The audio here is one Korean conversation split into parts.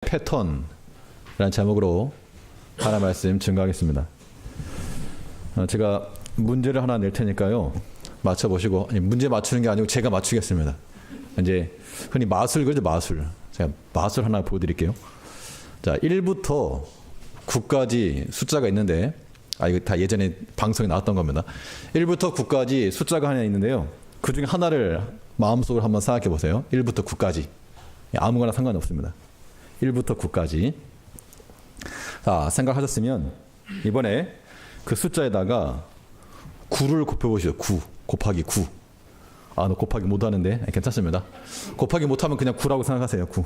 패턴이라는 제목으로 하나 말씀 증거하겠습니다. 제가 문제를 하나 낼 테니까요. 맞춰보시고, 아니, 문제 맞추는 게 아니고 제가 맞추겠습니다. 이제 흔히 마술 그러죠, 마술. 제가 마술 하나 보여드릴게요. 자, 1부터 9까지 숫자가 있는데, 이거 다 예전에 방송에 나왔던 겁니다. 1부터 9까지 숫자가 하나 있는데요. 그 중에 하나를 마음속으로 한번 생각해 보세요. 1부터 9까지. 아무거나 상관없습니다. 1부터 9까지. 자, 생각하셨으면 이번에 그 숫자에다가 9를 곱해보시죠. 9 곱하기 9. 너 곱하기 못하는데 괜찮습니다. 곱하기 못하면 그냥 9라고 생각하세요. 9.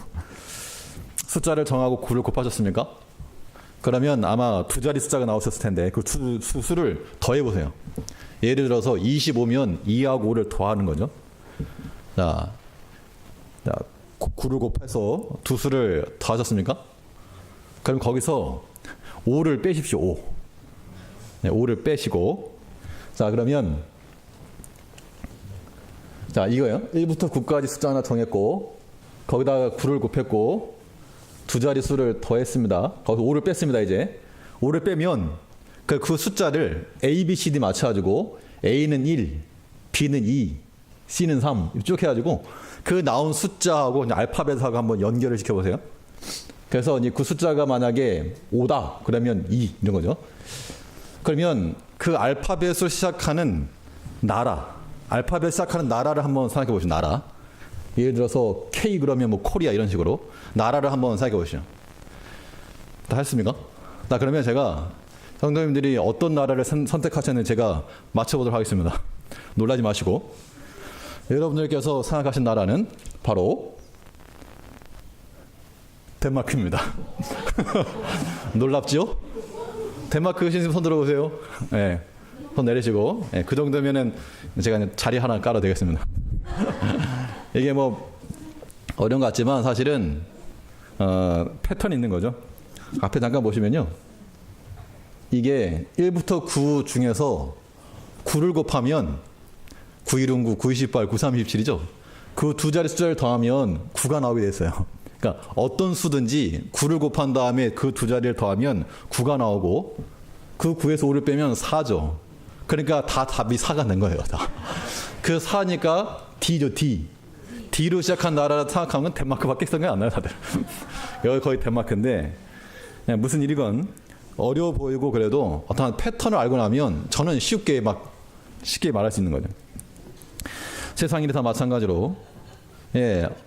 숫자를 정하고 9를 곱하셨습니까? 그러면 아마 두 자리 숫자가 나오셨을 텐데 그 수를 더해보세요. 예를 들어서 25면 2하고 5를 더하는 거죠. 자, 9를 곱해서 두 수를 더하셨습니까? 그럼 거기서 5를 빼십시오. 5. 네, 5를 빼시고, 자, 그러면 자, 이거요. 1부터 9까지 숫자 하나 정했고, 거기다가 9를 곱했고, 두 자리 수를 더했습니다. 거기서 5를 뺐습니다. 이제 5를 빼면 그 숫자를 A, B, C, D 맞춰가지고 A는 1, B는 2, C는 3 쭉 해가지고 그 나온 숫자하고 알파벳하고 한번 연결을 시켜보세요. 그래서 그 숫자가 만약에 5다 그러면 2 이런 거죠. 그러면 그 알파벳으로 시작하는 나라, 알파벳 시작하는 나라를 한번 생각해 보시죠. 나라. 예를 들어서 K 그러면 뭐 코리아 이런 식으로 나라를 한번 생각해 보시죠. 다 했습니까? 그러면 제가 성도님들이 어떤 나라를 선택하셨는지 제가 맞춰보도록 하겠습니다. 놀라지 마시고. 여러분들께서 생각하신 나라는 바로 덴마크입니다. 놀랍지요? 덴마크 신심 손 들어보세요. 네, 손 내리시고. 네, 그 정도면은 제가 자리 하나 깔아 되겠습니다. 이게 뭐 어려운 것 같지만 사실은 패턴이 있는 거죠. 앞에 잠깐 보시면요. 이게 1부터 9 중에서 9를 곱하면 9, 1, 9, 9, 28, 9, 3, 27이죠. 그 두 자리 숫자를 더하면 9가 나오게 됐어요. 그러니까 어떤 수든지 9를 곱한 다음에 그 두 자리를 더하면 9가 나오고 그 9에서 5를 빼면 4죠. 그러니까 다 답이 4가 된 거예요. 다. 그 4니까 D죠. D. D로 시작한 나라를 생각하면 덴마크밖에 생각이 안 나요. 다들. 여기 거의 덴마크인데 무슨 일이건 어려워 보이고 그래도 어떤 패턴을 알고 나면 저는 쉽게 말할 수 있는 거죠. 세상 일이 다 마찬가지로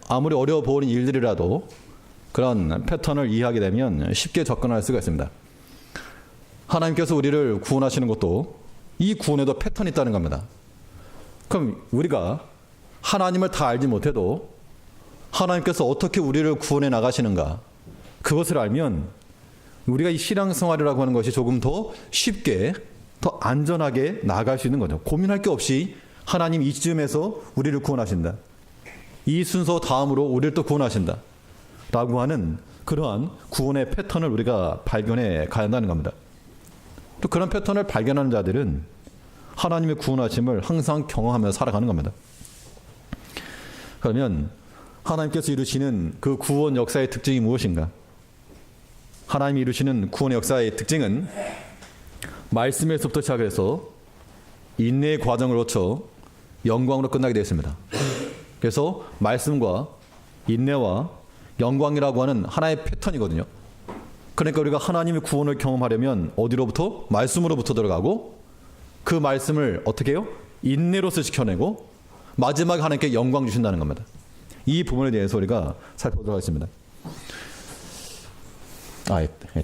아무리 어려워 보이는 일들이라도 그런 패턴을 이해하게 되면 쉽게 접근할 수가 있습니다. 하나님께서 우리를 구원하시는 것도 이 구원에도 패턴이 있다는 겁니다. 그럼 우리가 하나님을 다 알지 못해도 하나님께서 어떻게 우리를 구원해 나가시는가 그것을 알면 우리가 이 신앙생활이라고 하는 것이 조금 더 쉽게 더 안전하게 나아갈 수 있는 거죠. 고민할 게 없이 하나님 이쯤에서 우리를 구원하신다. 이 순서 다음으로 우리를 또 구원하신다. 라고 하는 그러한 구원의 패턴을 우리가 발견해 가야 한다는 겁니다. 또 그런 패턴을 발견하는 자들은 하나님의 구원하심을 항상 경험하며 살아가는 겁니다. 그러면 하나님께서 이루시는 그 구원 역사의 특징이 무엇인가? 하나님이 이루시는 구원의 역사의 특징은 말씀에서부터 시작해서 인내의 과정을 거쳐 영광으로 끝나게 되어 있습니다. 그래서 말씀과 인내와 영광이라고 하는 하나의 패턴이거든요. 그러니까 우리가 하나님의 구원을 경험하려면 어디로부터? 말씀으로부터 들어가고 그 말씀을 어떻게 해요? 인내로서 지켜내고 마지막에 하나님께 영광 주신다는 겁니다. 이 부분에 대해서 우리가 살펴보도록 하겠습니다.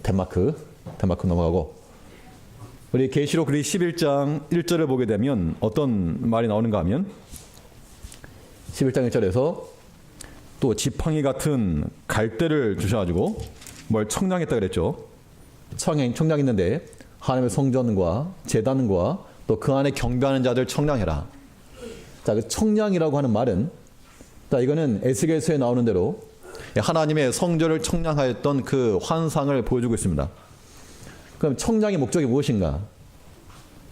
덴마크 넘어가고 우리 계시록 11장 1절을 보게 되면 어떤 말이 나오는가 하면 11장 1절에서 또 지팡이 같은 갈대를 주셔가지고 뭘 청량했다 그랬죠. 청량 있는데 하나님의 성전과 제단과 또 그 안에 경배하는 자들 청량해라. 자, 그 청량이라고 하는 말은 이거는 에스겔서에 나오는 대로 하나님의 성전을 청량하였던 그 환상을 보여주고 있습니다. 그럼 청량의 목적이 무엇인가?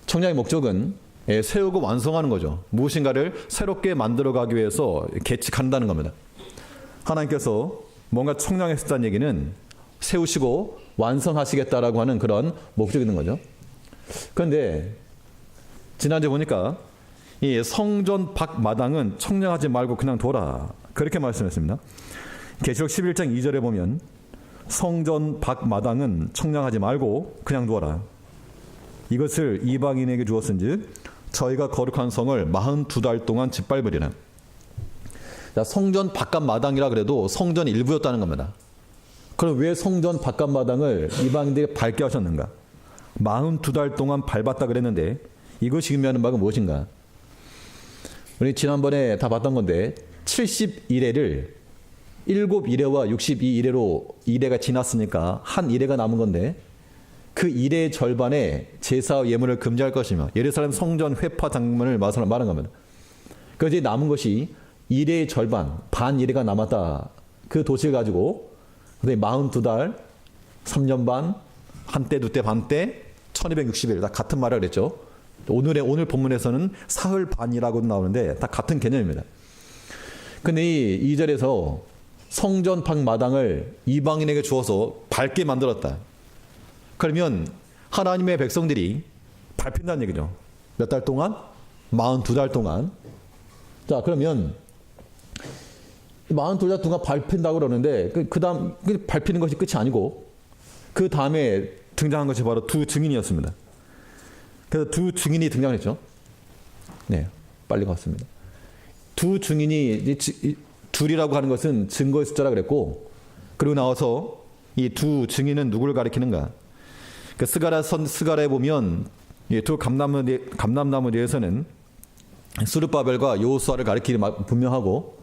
청량의 목적은 세우고 완성하는 거죠. 무엇인가를 새롭게 만들어가기 위해서 개척한다는 겁니다. 하나님께서 뭔가 청량했었다는 얘기는 세우시고 완성하시겠다라고 하는 그런 목적이 있는 거죠. 그런데 지난주에 보니까 이 성전 밖 마당은 청량하지 말고 그냥 둬라, 그렇게 말씀했습니다. 계시록 11장 2절에 보면 성전 밖 마당은 청량하지 말고 그냥 두어라. 이것을 이방인에게 주었은즉 저희가 거룩한 성을 42달 동안 짓밟으리라. 자, 성전 바깥 마당이라 그래도 성전 일부였다는 겁니다. 그럼 왜 성전 바깥 마당을 이방인들이 밟게 하셨는가? 42달 동안 밟았다 그랬는데 이것이 의미하는 바가 무엇인가? 우리 지난번에 다 봤던 건데 70일에를 7일에와 62일에로 2일에가 지났으니까 한 1회가 남은 건데 그 1회 절반에 제사와 예물을 금지할 것이며 예루살렘 성전 회파 장면을 말하는 겁니다. 그래서 이제 남은 것이 1회의 절반, 반 1회가 남았다. 그 도시를 가지고 42달, 3년 반, 한때, 두때, 반때, 1260일 다 같은 말을 그랬죠. 오늘 본문에서는 사흘 반이라고 나오는데 다 같은 개념입니다. 근데 이 2절에서 성전 밖 마당을 이방인에게 주어서 밟게 만들었다. 그러면 하나님의 백성들이 밟힌다는 얘기죠. 몇 달 동안? 42달 동안. 자, 그러면 42달 동안 밟힌다고 그러는데 그 다음 밟히는 것이 끝이 아니고 그 다음에 등장한 것이 바로 두 증인이었습니다. 그래서 두 증인이 등장했죠. 네, 빨리 갔습니다. 두 증인이 둘이라고 하는 것은 증거의 숫자라 그랬고, 그리고 나와서 이 두 증인은 누구를 가리키는가? 그 스가랴에 보면 두 감람나무 뒤에서는 스룹바벨과 여호수아를 가리키기 분명하고,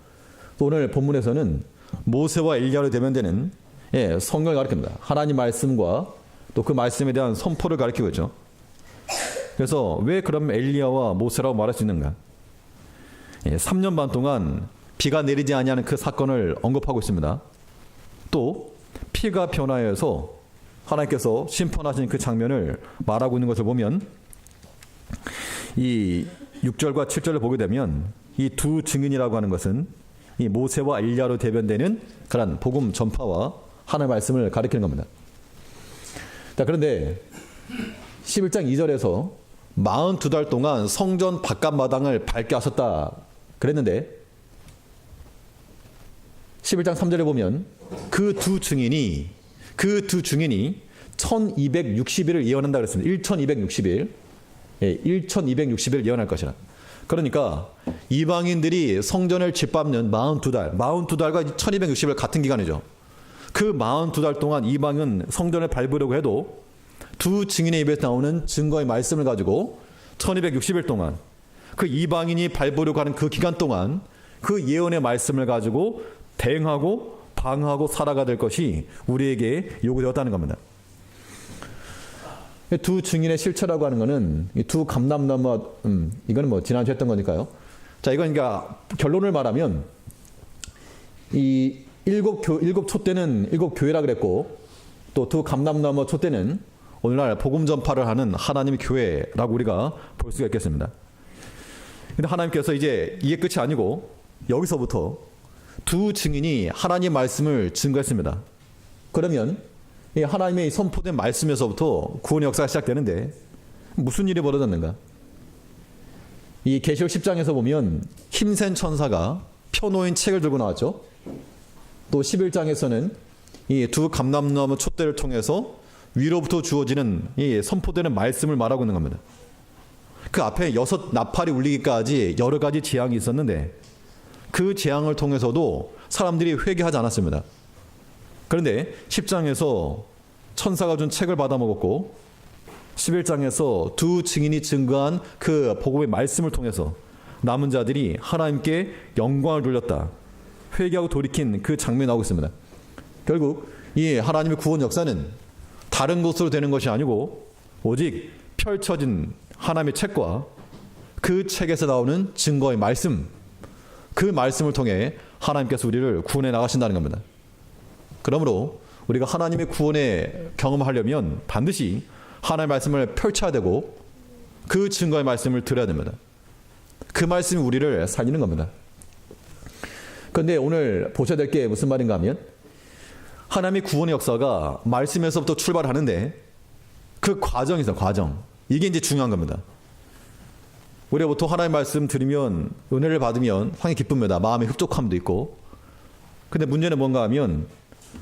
또 오늘 본문에서는 모세와 엘리야로 대변되는 성경을 가리킵니다. 하나님 말씀과 또 그 말씀에 대한 선포를 가리키고 있죠. 그래서 왜 그럼 엘리야와 모세라고 말할 수 있는가? 3년 반 동안 비가 내리지 아니하는 그 사건을 언급하고 있습니다. 또 피가 변화해서 하나님께서 심판하신 그 장면을 말하고 있는 것을 보면 이 6절과 7절을 보게 되면 이 두 증인이라고 하는 것은 이 모세와 엘리야로 대변되는 그런 복음 전파와 하나님의 말씀을 가리키는 겁니다. 자, 그런데 11장 2절에서 42달 동안 성전 바깥 마당을 밟게 하셨다 그랬는데 11장 3절에 보면 그 두 증인이 1260일을 예언한다 그랬습니다. 1260일. 1260일 예언할 것이라. 그러니까 이방인들이 성전을 짓밟는 42달과 1260일 같은 기간이죠. 그 42달 동안 이방은 성전을 밟으려고 해도 두 증인의 입에서 나오는 증거의 말씀을 가지고 1260일 동안 그 이방인이 밟으려고 하는 그 기간 동안 그 예언의 말씀을 가지고 대응하고 방어하고 살아가야 될 것이 우리에게 요구되었다는 겁니다. 두 증인의 실체라고 하는 것은 두 감람나무, 이거는 뭐 지난주에 했던 거니까요. 자, 이건 그러니까 결론을 말하면 이 일곱 촛대는 일곱 교회라 그랬고, 또 두 감람나무 촛대는 오늘날 복음 전파를 하는 하나님의 교회라고 우리가 볼 수가 있겠습니다. 근데 하나님께서 이제 이게 끝이 아니고 여기서부터 두 증인이 하나님 말씀을 증거했습니다. 그러면 이 하나님의 선포된 말씀에서부터 구원의 역사가 시작되는데 무슨 일이 벌어졌는가? 이 계시록 10장에서 보면 힘센 천사가 펴놓인 책을 들고 나왔죠. 또 11장에서는 이 두 감람나무 촛대를 통해서 위로부터 주어지는 이 선포되는 말씀을 말하고 있는 겁니다. 그 앞에 6 나팔이 울리기까지 여러 가지 재앙이 있었는데 그 재앙을 통해서도 사람들이 회개하지 않았습니다. 그런데 10장에서 천사가 준 책을 받아먹었고 11장에서 두 증인이 증거한 그 복음의 말씀을 통해서 남은 자들이 하나님께 영광을 돌렸다. 회개하고 돌이킨 그 장면이 나오고 있습니다. 결국 이 하나님의 구원 역사는 다른 곳으로 되는 것이 아니고 오직 펼쳐진 하나님의 책과 그 책에서 나오는 증거의 말씀, 그 말씀을 통해 하나님께서 우리를 구원해 나가신다는 겁니다. 그러므로 우리가 하나님의 구원에 경험하려면 반드시 하나님의 말씀을 펼쳐야 되고 그 증거의 말씀을 들어야 됩니다. 그 말씀이 우리를 살리는 겁니다. 그런데 오늘 보셔야 될 게 무슨 말인가 하면 하나님의 구원의 역사가 말씀에서부터 출발하는데 그 과정이 있어요. 과정. 이게 이제 중요한 겁니다. 우리가 보통 하나님 말씀 들으면 은혜를 받으면 상당히 기쁩니다. 마음의 흡족함도 있고. 근데 문제는 뭔가 하면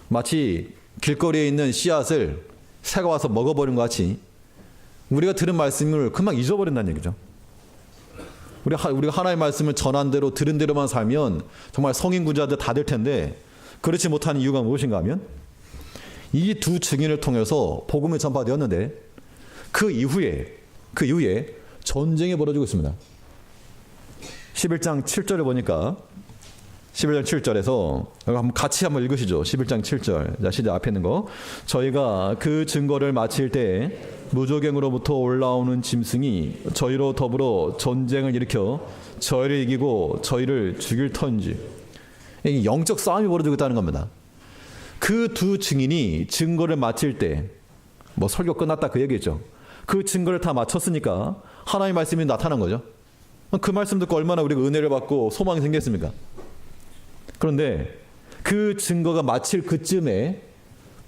마치 길거리에 있는 씨앗을 새가 와서 먹어버린 것 같이 우리가 들은 말씀을 금방 잊어버린다는 얘기죠. 우리가 하나님의 말씀을 전한 대로 들은 대로만 살면 정말 성인 구자들 다 될 텐데 그렇지 못한 이유가 무엇인가 하면 이 두 증인을 통해서 복음이 전파되었는데 그 이후에 전쟁이 벌어지고 있습니다. 11장 7절을 보니까 11장 7절에서 같이 한번 읽으시죠. 11장 7절. 자, 시작 앞에 있는 거. 저희가 그 증거를 마칠 때 무조갱으로부터 올라오는 짐승이 저희로 더불어 전쟁을 일으켜 저희를 이기고 저희를 죽일 터인지. 영적 싸움이 벌어지고 있다는 겁니다. 그 두 증인이 증거를 마칠 때 뭐 설교 끝났다 그 얘기죠. 그 증거를 다 마쳤으니까 하나님의 말씀이 나타난 거죠. 그 말씀 듣고 얼마나 우리가 은혜를 받고 소망이 생겼습니까? 그런데 그 증거가 마칠 그쯤에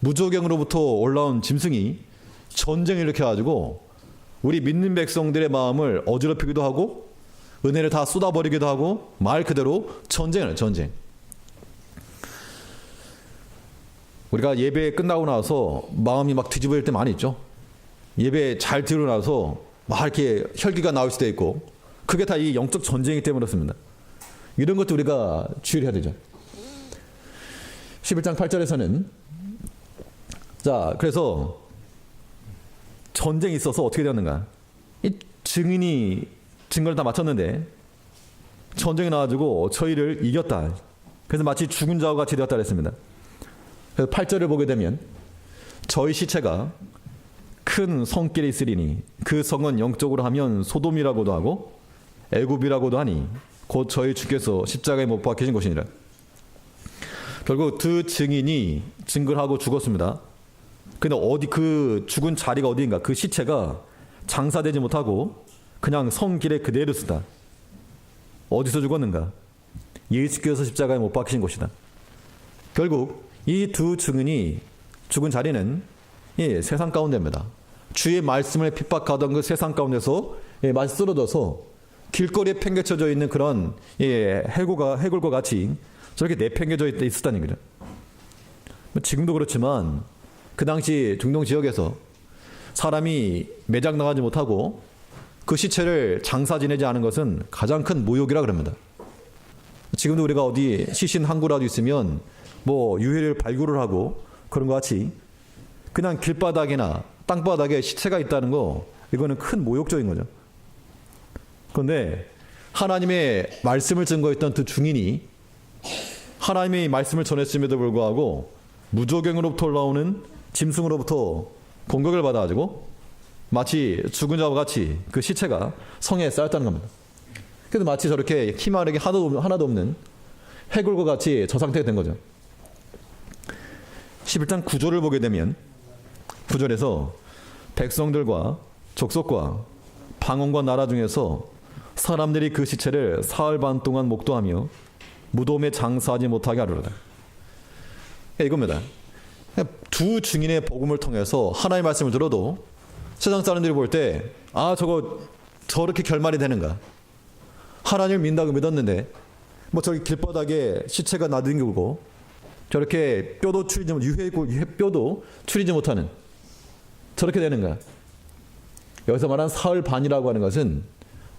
무조갱으로부터 올라온 짐승이 전쟁을 일으켜가지고 우리 믿는 백성들의 마음을 어지럽히기도 하고 은혜를 다 쏟아버리기도 하고 말 그대로 전쟁을 전쟁. 우리가 예배 끝나고 나서 마음이 막 뒤집어질 때 많이 있죠. 예배 잘 들으고 나서 막 이렇게 혈기가 나올 수도 있고 그게 다 이 영적 전쟁이기 때문에 그렇습니다. 이런 것도 우리가 주의해야 되죠. 11장 8절에서는 자 그래서 전쟁이 있어서 어떻게 되었는가. 이 증인이 증거를 다 마쳤는데 전쟁이 나와가지고 저희를 이겼다. 그래서 마치 죽은 자와 같이 되었다 그랬습니다. 그래서 8절을 보게 되면 저희 시체가 큰 성길에 있으리니 그 성은 영적으로 하면 소돔이라고도 하고 애굽이라고도 하니 곧 저희 주께서 십자가에 못 박히신 곳이니라. 결국 두 증인이 증거를 하고 죽었습니다. 근데 어디 그 죽은 자리가 어디인가? 그 시체가 장사되지 못하고 그냥 성길에 그대로 쓰다. 어디서 죽었는가? 예수께서 십자가에 못 박히신 곳이다. 결국 이 두 증인이 죽은 자리는 세상 가운데입니다. 주의 말씀을 핍박하던 그 세상 가운데서 마치 쓰러져서 길거리에 팽개쳐져 있는 그런 해골과 같이 저렇게 내팽개져 있었다는 거죠. 지금도 그렇지만 그 당시 중동 지역에서 사람이 매장 나가지 못하고 그 시체를 장사 지내지 않은 것은 가장 큰 모욕이라 그럽니다. 지금도 우리가 어디 시신 한 구라도 있으면 뭐 유해를 발굴을 하고 그런 것 같이 그냥 길바닥이나 땅바닥에 시체가 있다는 거 이거는 큰 모욕적인 거죠. 그런데 하나님의 말씀을 증거했던 두 증인이 하나님의 말씀을 전했음에도 불구하고 무조갱으로부터 올라오는 짐승으로부터 공격을 받아가지고 마치 죽은 자와 같이 그 시체가 성에 쌓였다는 겁니다. 그래서 마치 저렇게 희망력이 하나도 없는 해골과 같이 저 상태가 된 거죠. 11장 9절을 보게 되면 9절에서 백성들과 족속과 방언과 나라 중에서 사람들이 그 시체를 사흘 반 동안 목도하며 무덤에 장사하지 못하게 하려다. 이겁니다. 두 증인의 복음을 통해서 하나님의 말씀을 들어도 세상 사람들이 볼 때 저거 저렇게 결말이 되는가. 하나님을 믿는다고 믿었는데 뭐 저기 길바닥에 시체가 나뒹굴고 저렇게 뼈도 추리지 뼈도 추리지 못하는 저렇게 되는가. 여기서 말한 사흘 반이라고 하는 것은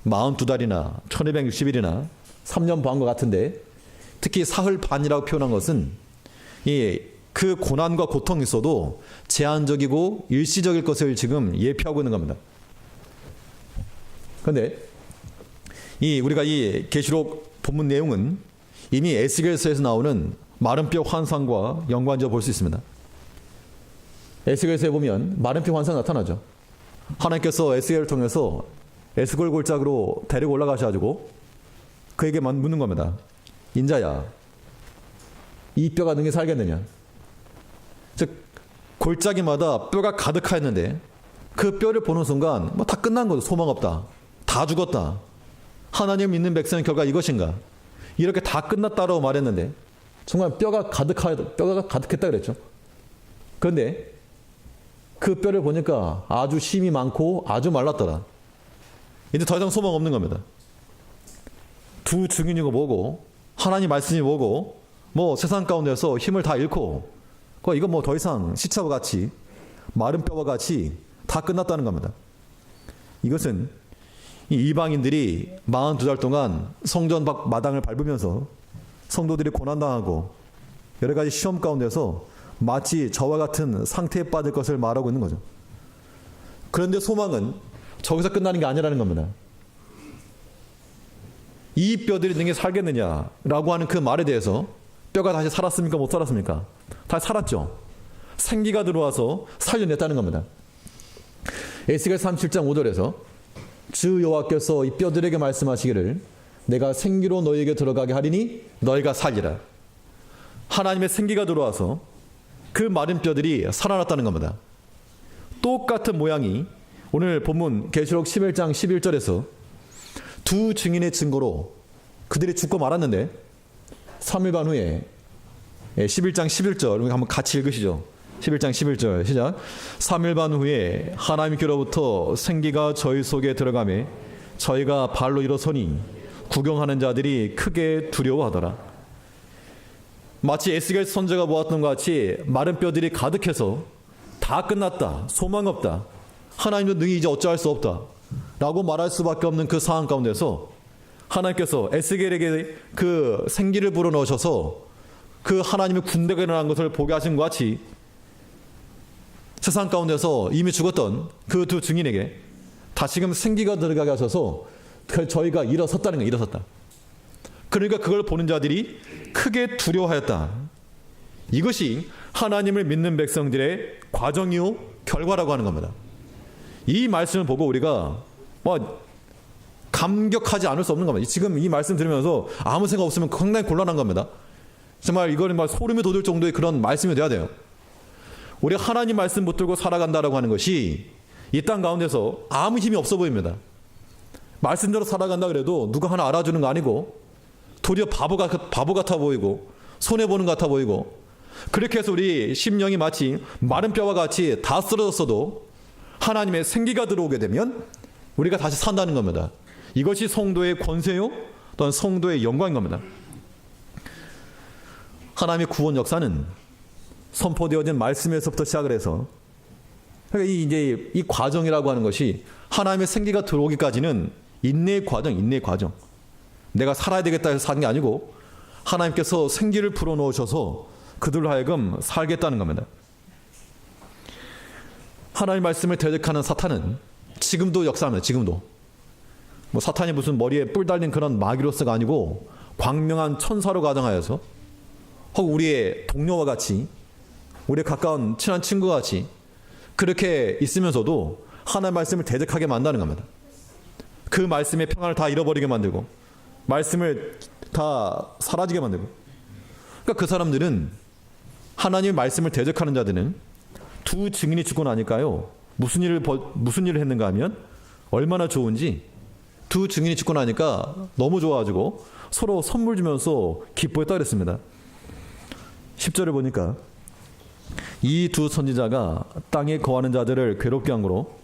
42달이나 1260일이나 3년 반과 같은데 특히 사흘 반이라고 표현한 것은 그 고난과 고통이 있어도 제한적이고 일시적일 것을 지금 예표하고 있는 겁니다. 그런데 우리가 이 계시록 본문 내용은 이미 에스겔서에서 나오는 마른 뼈 환상과 연관지어 볼 수 있습니다. 에스겔서에 보면 마른 뼈 환상이 나타나죠. 하나님께서 에스겔을 통해서 에스겔 골짜기로 데리고 올라가셔가지고 그에게 묻는 겁니다. 인자야, 이 뼈가 능히 살겠느냐. 즉 골짜기마다 뼈가 가득하였는데 그 뼈를 보는 순간 다 끝난 거죠. 소망 없다. 다 죽었다. 하나님을 믿는 백성의 결과 이것인가. 이렇게 다 끝났다라고 말했는데 정말 뼈가 가득했다 그랬죠. 그런데 그 뼈를 보니까 아주 힘이 많고 아주 말랐더라. 이제 더 이상 소망 없는 겁니다. 두 증인이고 뭐고 하나님 말씀이 뭐고 뭐 세상 가운데서 힘을 다 잃고 이거 뭐 더 이상 시체와 같이 마른 뼈와 같이 다 끝났다는 겁니다. 이것은 이 이방인들이 42달 동안 성전 마당을 밟으면서 성도들이 고난당하고 여러 가지 시험 가운데서 마치 저와 같은 상태에 빠질 것을 말하고 있는 거죠. 그런데 소망은 저기서 끝나는 게 아니라는 겁니다. 이 뼈들이 능히 살겠느냐라고 하는 그 말에 대해서 뼈가 다시 살았습니까? 못 살았습니까? 다시 살았죠. 생기가 들어와서 살려냈다는 겁니다. 에스겔 37장 5절에서 주 여호와께서 이 뼈들에게 말씀하시기를 내가 생기로 너희에게 들어가게 하리니 너희가 살리라. 하나님의 생기가 들어와서 그 마른 뼈들이 살아났다는 겁니다. 똑같은 모양이 오늘 본문 계시록 11장 11절에서 두 증인의 증거로 그들이 죽고 말았는데 3일 반 후에 11장 11절 우리 한번 같이 읽으시죠. 11장 11절 시작. 3일 반 후에 하나님께로부터 생기가 저희 속에 들어가매 저희가 발로 일어서니 구경하는 자들이 크게 두려워하더라. 마치 에스겔 선지자가 보았던 것 같이 마른 뼈들이 가득해서 다 끝났다, 소망 없다, 하나님도 능히 이제 어찌할 수 없다 라고 말할 수밖에 없는 그 상황 가운데서 하나님께서 에스겔에게 그 생기를 불어넣으셔서 그 하나님의 군대가 일어난 것을 보게 하신 것 같이 세상 가운데서 이미 죽었던 그 두 증인에게 다시금 생기가 들어가게 하셔서 저희가 일어섰다는 거예요. 일어섰다. 그러니까 그걸 보는 자들이 크게 두려워하였다. 이것이 하나님을 믿는 백성들의 과정이요 결과라고 하는 겁니다. 이 말씀을 보고 우리가 감격하지 않을 수 없는 겁니다. 지금 이 말씀 들으면서 아무 생각 없으면 상당히 곤란한 겁니다. 정말 이거는 소름이 돋을 정도의 그런 말씀이 돼야 돼요. 우리 하나님 말씀 붙들고 살아간다라고 하는 것이 이 땅 가운데서 아무 힘이 없어 보입니다. 말씀대로 살아간다 그래도 누가 하나 알아주는 거 아니고 도리어 바보 같아 보이고 손해보는 것 같아 보이고 그렇게 해서 우리 심령이 마치 마른 뼈와 같이 다 쓰러졌어도 하나님의 생기가 들어오게 되면 우리가 다시 산다는 겁니다. 이것이 성도의 권세요 또한 성도의 영광인 겁니다. 하나님의 구원 역사는 선포되어진 말씀에서부터 시작을 해서 그러니까 이 과정이라고 하는 것이 하나님의 생기가 들어오기까지는 인내의 과정. 내가 살아야 되겠다 해서 사는 게 아니고 하나님께서 생기를 불어넣으셔서 그들로 하여금 살겠다는 겁니다. 하나님의 말씀을 대적하는 사탄은 지금도 역사합니다. 지금도. 사탄이 무슨 머리에 뿔 달린 그런 마귀로서가 아니고 광명한 천사로 가정하여서 혹 우리의 동료와 같이 우리의 가까운 친한 친구와 같이 그렇게 있으면서도 하나님의 말씀을 대적하게 만드는 겁니다. 그 말씀의 평안을 다 잃어버리게 만들고 말씀을 다 사라지게 만들고 그러니까 그 사람들은 하나님의 말씀을 대적하는 자들은 두 증인이 죽고 나니까요 무슨 일을 했는가 하면 얼마나 좋은지 두 증인이 죽고 나니까 너무 좋아가지고 서로 선물 주면서 기뻐했다 그랬습니다. 10절을 보니까 이 두 선지자가 땅에 거하는 자들을 괴롭게 함으로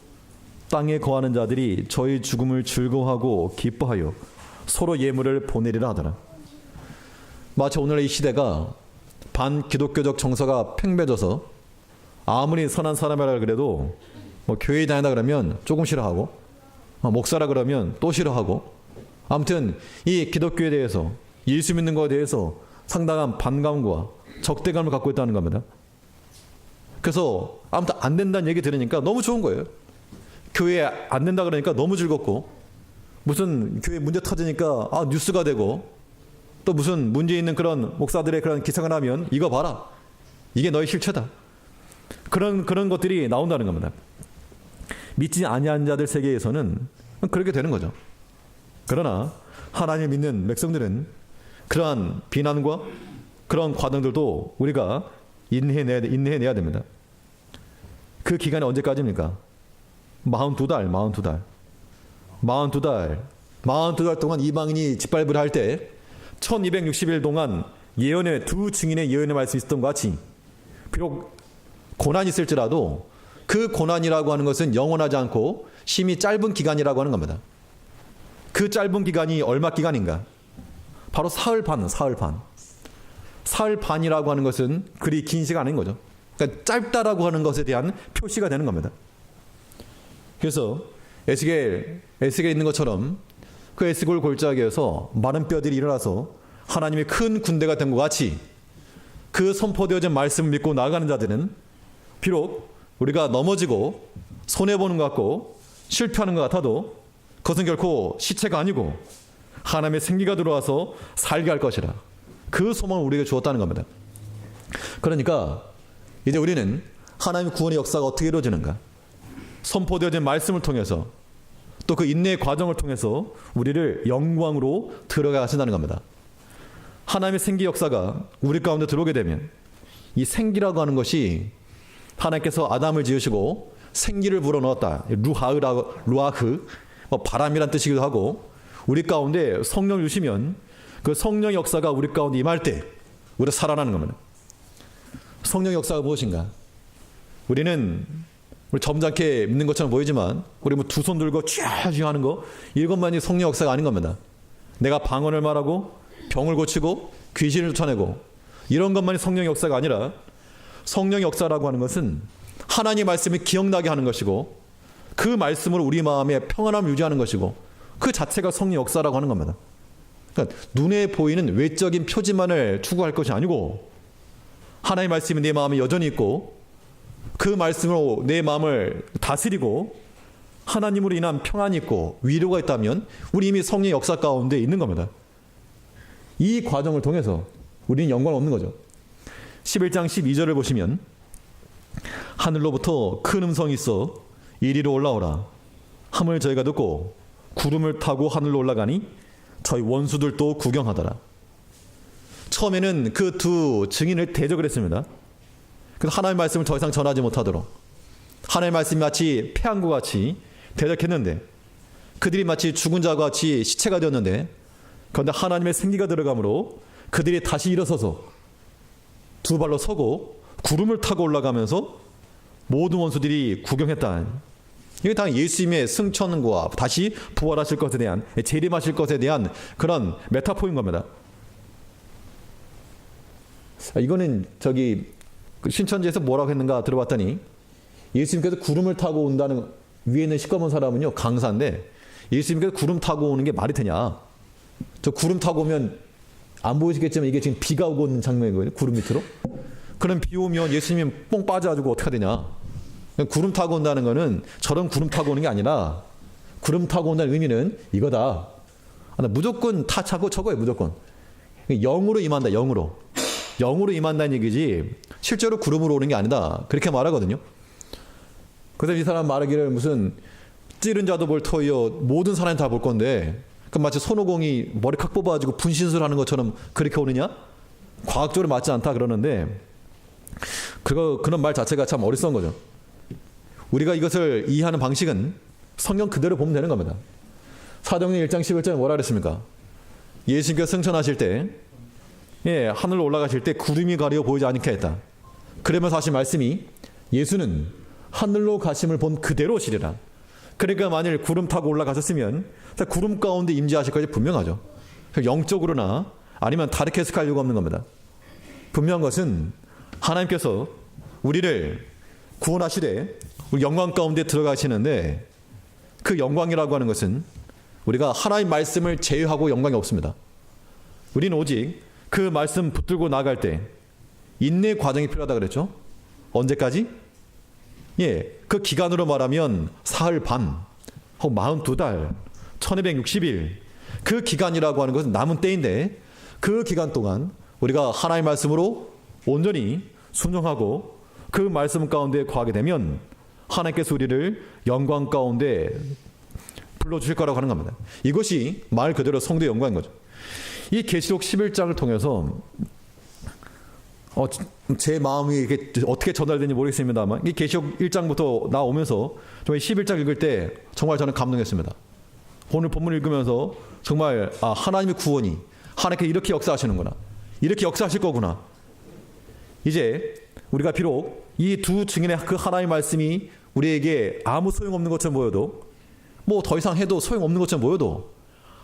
땅에 거하는 자들이 저희 죽음을 즐거워하고 기뻐하여 서로 예물을 보내리라 하더라. 마치 오늘의 이 시대가 반기독교적 정서가 팽배져서 아무리 선한 사람이라 그래도 교회 다니다 그러면 조금 싫어하고 목사라 그러면 또 싫어하고 아무튼 이 기독교에 대해서 예수 믿는 것에 대해서 상당한 반감과 적대감을 갖고 있다는 겁니다. 그래서 아무튼 안 된다는 얘기 들으니까 너무 좋은 거예요. 교회에 안 된다 그러니까 너무 즐겁고 무슨 교회 문제 터지니까 뉴스가 되고 또 무슨 문제 있는 그런 목사들의 그런 기사가 나면 이거 봐라. 이게 너의 실체다. 그런 것들이 나온다는 겁니다. 믿지 아니한 자들 세계에서는 그렇게 되는 거죠. 그러나 하나님 믿는 백성들은 그러한 비난과 그런 과정들도 우리가 인내해내야 됩니다. 그 기간이 언제까지입니까? 42달 동안 이방인이 짓밟으려 할 때 1260일 동안 예언의 두 증인의 예언의 말씀이 있었던 것 같이 비록 고난이 있을지라도 그 고난이라고 하는 것은 영원하지 않고 심히 짧은 기간이라고 하는 겁니다. 그 짧은 기간이 얼마 기간인가? 바로 사흘 반. 사흘 반이라고 하는 것은 그리 긴 시간 아닌 거죠. 그러니까 짧다라고 하는 것에 대한 표시가 되는 겁니다. 그래서 에스겔에 있는 것처럼 그 에스겔 골짜기에서 많은 뼈들이 일어나서 하나님의 큰 군대가 된 것 같이 그 선포되어진 말씀을 믿고 나아가는 자들은 비록 우리가 넘어지고 손해보는 것 같고 실패하는 것 같아도 그것은 결코 시체가 아니고 하나님의 생기가 들어와서 살게 할 것이라. 그 소망을 우리에게 주었다는 겁니다. 그러니까 이제 우리는 하나님의 구원의 역사가 어떻게 이루어지는가? 선포되어진 말씀을 통해서 또 그 인내의 과정을 통해서 우리를 영광으로 들어가 하신다는 겁니다. 하나님의 생기 역사가 우리 가운데 들어오게 되면 이 생기라고 하는 것이 하나님께서 아담을 지으시고 생기를 불어넣었다. 루아흐, 바람이란 뜻이기도 하고 우리 가운데 성령을 주시면 그 성령 역사가 우리 가운데 임할 때 우리가 살아나는 겁니다. 성령 역사가 무엇인가? 우리는 우리 점잖게 믿는 것처럼 보이지만 우리 뭐 두 손 들고 쥐쥐 하는 거 이것만이 성령 역사가 아닌 겁니다. 내가 방언을 말하고 병을 고치고 귀신을 쫓아내고 이런 것만이 성령 역사가 아니라 성령 역사라고 하는 것은 하나님의 말씀이 기억나게 하는 것이고 그 말씀으로 우리 마음에 평안함을 유지하는 것이고 그 자체가 성령 역사라고 하는 겁니다. 그러니까 눈에 보이는 외적인 표지만을 추구할 것이 아니고 하나님의 말씀이 내 마음에 여전히 있고 그 말씀으로 내 마음을 다스리고 하나님으로 인한 평안이 있고 위로가 있다면 우리 이미 성령의 역사 가운데 있는 겁니다. 이 과정을 통해서 우리는 영광을 얻는 거죠. 11장 12절을 보시면 하늘로부터 큰 음성이 있어 이리로 올라오라 함을 저희가 듣고 구름을 타고 하늘로 올라가니 저희 원수들도 구경하더라. 처음에는 그 두 증인을 대적을 했습니다. 그래서 하나님의 말씀을 더 이상 전하지 못하도록 하나님의 말씀이 마치 패한 것 같이 대적했는데 그들이 마치 죽은 자와 같이 시체가 되었는데 그런데 하나님의 생기가 들어가므로 그들이 다시 일어서서 두 발로 서고 구름을 타고 올라가면서 모든 원수들이 구경했다. 이게 다 예수님의 승천과 다시 부활하실 것에 대한 재림하실 것에 대한 그런 메타포인 겁니다. 이거는 신천지에서 뭐라고 했는가 들어봤더니 예수님께서 구름을 타고 온다는 위에 있는 시꺼먼 사람은요 강사인데 예수님께서 구름 타고 오는 게 말이 되냐? 저 구름 타고 오면 안 보이시겠지만 이게 지금 비가 오고 있는 장면이거든요. 구름 밑으로. 그럼 비 오면 예수님이 뽕 빠져가지고 어떻게 되냐? 구름 타고 온다는 거는 저런 구름 타고 오는 게 아니라 구름 타고 온다는 의미는 이거다. 무조건 타 차고 저거예요. 무조건. 영으로 임한다. 영으로 임한다는 얘기지 실제로 구름으로 오는 게 아니다. 그렇게 말하거든요. 그래서 이 사람 말하기를 무슨 찌른 자도 볼 터이요 모든 사람이 다 볼 건데 그 마치 손오공이 머리카락 뽑아가지고 분신술 하는 것처럼 그렇게 오느냐? 과학적으로 맞지 않다 그러는데 그런 말 자체가 참 어리석은 거죠. 우리가 이것을 이해하는 방식은 성경 그대로 보면 되는 겁니다. 사도행전 1장 11절에 뭐라 그랬습니까? 예수님께서 승천하실 때 하늘로 올라가실 때 구름이 가려 보이지 않게 했다. 그러면서 하신 말씀이 예수는 하늘로 가심을 본 그대로 오시리라. 그러니까 만일 구름 타고 올라가셨으면 구름 가운데 임재하실 것이 분명하죠. 영적으로나 아니면 다르게 해석할 이유가 없는 겁니다. 분명한 것은 하나님께서 우리를 구원하시되 우리 영광 가운데 들어가시는데 그 영광이라고 하는 것은 우리가 하나님 말씀을 제외하고 영광이 없습니다. 우리는 오직 그 말씀 붙들고 나아갈 때 인내 과정이 필요하다 그랬죠. 언제까지? 그 기간으로 말하면 사흘 반 혹은 42달 1260일 그 기간이라고 하는 것은 남은 때인데 그 기간 동안 우리가 하나님의 말씀으로 온전히 순종하고 그 말씀 가운데 거하게 되면 하나님께서 우리를 영광 가운데 불러주실 거라고 하는 겁니다. 이것이 말 그대로 성도의 영광인 거죠. 이 계시록 11장을 통해서 제 마음이 이게 어떻게 전달되는지 모르겠습니다만 이 계시록 1장부터 나오면서 정말 11장 읽을 때 정말 저는 감동했습니다. 오늘 본문 읽으면서 정말 하나님의 구원이 하나님께 이렇게 역사하시는구나. 이렇게 역사하실 거구나. 이제 우리가 비록 이 두 증인의 그 하나님의 말씀이 우리에게 아무 소용없는 것처럼 보여도, 뭐 더 이상 해도 소용없는 것처럼 보여도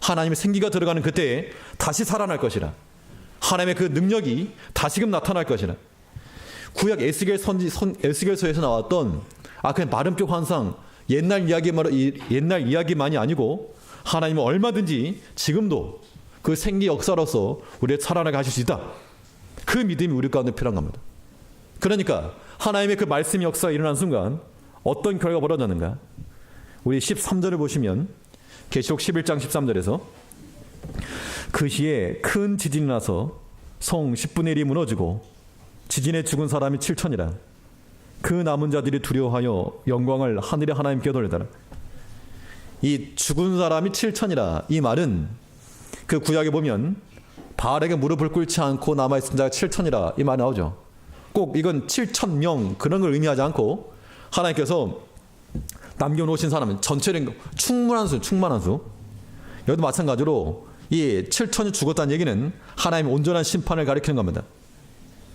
하나님의 생기가 들어가는 그때에 다시 살아날 것이라. 하나님의 그 능력이 다시금 나타날 것이라. 구약 에스겔서에서 나왔던 그냥 마름표 환상, 옛날 이야기만이 아니고 하나님은 얼마든지 지금도 그 생기 역사로서 우리를 살아나게 하실 수 있다. 그 믿음이 우리 가운데 필요한 겁니다. 그러니까 하나님의 그 말씀 역사가 일어난 순간 어떤 결과가 벌어졌는가? 우리 13절을 보시면 계시록 11장 13절에서 그 시에 큰 지진이 나서 성 10분의 1이 무너지고 지진에 죽은 사람이 7천이라. 그 남은 자들이 두려워하여 영광을 하늘의 하나님께 돌리더라. 이 죽은 사람이 7천이라. 이 말은 그 구약에 보면 바알에게 무릎을 꿇지 않고 남아있은 자가 7천이라 이 말 나오죠. 꼭 이건 7천명 그런 걸 의미하지 않고 하나님께서 남겨놓으신 사람은 전체적인 충만한 수. 여기도 마찬가지로 이 7천이 죽었다는 얘기는 하나님의 온전한 심판을 가리키는 겁니다.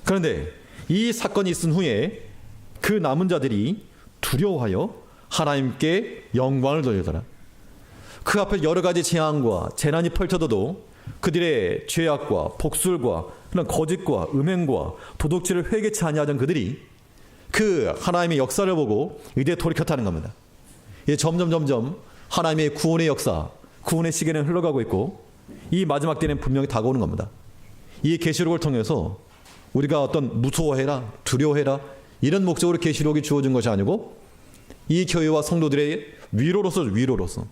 그런데 이 사건이 있은 후에 그 남은 자들이 두려워하여 하나님께 영광을 돌리더라. 그 앞에 여러 가지 재앙과 재난이 펼쳐져도 그들의 죄악과 복술과 그런 거짓과 음행과 도둑질을 회개치 아니하던 그들이 그 하나님의 역사를 보고 의대에 돌이켰다는 겁니다. 이제 점점 하나님의 구원의 역사, 구원의 시계는 흘러가고 있고 이 마지막 때는 분명히 다가오는 겁니다. 이 계시록을 통해서 우리가 어떤 무서워해라, 두려워해라 이런 목적으로 계시록이 주어진 것이 아니고 이 교회와 성도들의 위로로서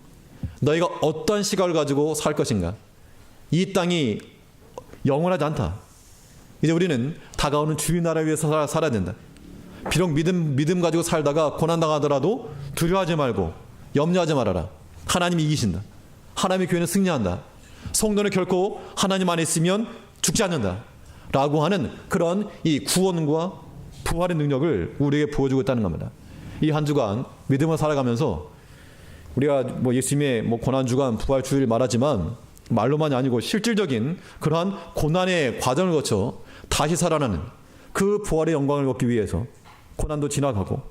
너희가 어떠한 시각을 가지고 살 것인가? 이 땅이 영원하지 않다. 이제 우리는 다가오는 주의 나라를 위해서 살아야 된다. 비록 믿음 가지고 살다가 고난당하더라도 두려워하지 말고 염려하지 말아라. 하나님이 이기신다. 하나님의 교회는 승리한다. 성도는 결코 하나님 안에 있으면 죽지 않는다. 라고 하는 그런 이 구원과 부활의 능력을 우리에게 보여주고 있다는 겁니다. 이 한 주간 믿음을 살아가면서 우리가 뭐 예수님의 고난주간 부활주일 말하지만 말로만이 아니고 실질적인 그러한 고난의 과정을 거쳐 다시 살아나는 그 부활의 영광을 얻기 위해서 고난도 지나가고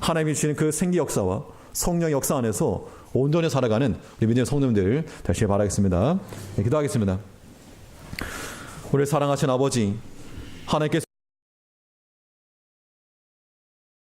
하나님이 주시는 그 생기 역사와 성령의 역사 안에서 온전히 살아가는 우리 믿음의 성도님들 다시 바라겠습니다. 네, 기도하겠습니다. 우리를 사랑하신 아버지, 하나님께서